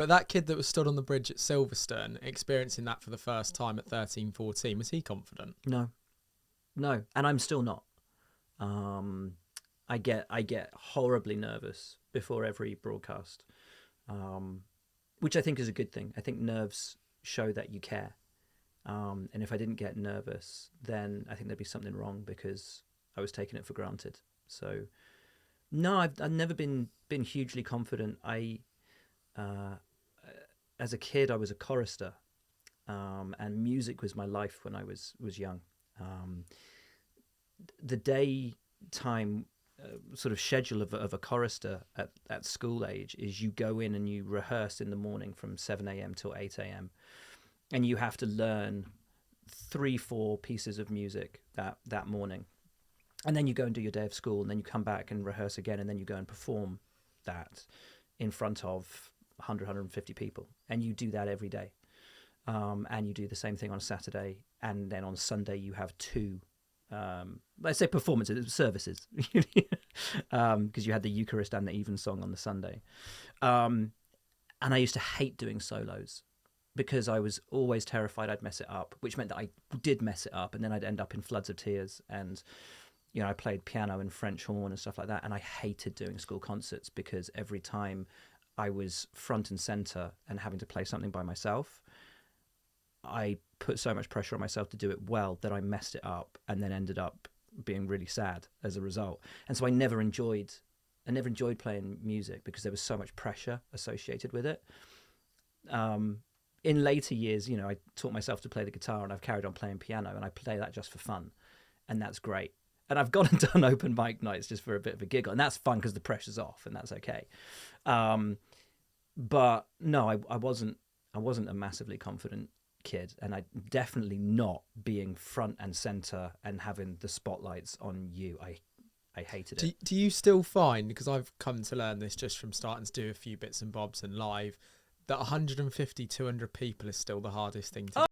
But that kid that was stood on the bridge at Silverstone, experiencing that for the first time at 13, 14, was he confident? No, and I'm still not. I get horribly nervous before every broadcast, which I think is a good thing. I think nerves show that you care. And if I didn't get nervous, then I think there'd be something wrong because I was taking it for granted. So, no, I've never been hugely confident. As a kid, I was a chorister, and music was my life when I was young. The daytime sort of schedule of a chorister at school age is you go in and you rehearse in the morning from 7 a.m. till 8 a.m. and you have to learn 3-4 pieces of music that morning. And then you go and do your day of school, and then you come back and rehearse again, and then you go and perform that in front of 100, 150 people. And you do that every day. And you do the same thing on a Saturday. And then on Sunday, you have 2, let's say performances, services, because you had the Eucharist and the Evensong on the Sunday. And I used to hate doing solos because I was always terrified I'd mess it up, which meant that I did mess it up, and then I'd end up in floods of tears. And I played piano and French horn and stuff like that, and I hated doing school concerts because every time I was front and center and having to play something by myself, I put so much pressure on myself to do it well that I messed it up and then ended up being really sad as a result. And so I never enjoyed playing music because there was so much pressure associated with it. In later years, I taught myself to play the guitar, and I've carried on playing piano, and I play that just for fun, and that's great. And I've gone and done open mic nights just for a bit of a giggle, and that's fun because the pressure's off, and that's okay. But no, I wasn't a massively confident kid, and I definitely not being front and center and having the spotlights on you. I hated it. Do you still find, because I've come to learn this just from starting to do a few bits and bobs and live, that 150, 200 people is still the hardest thing to do?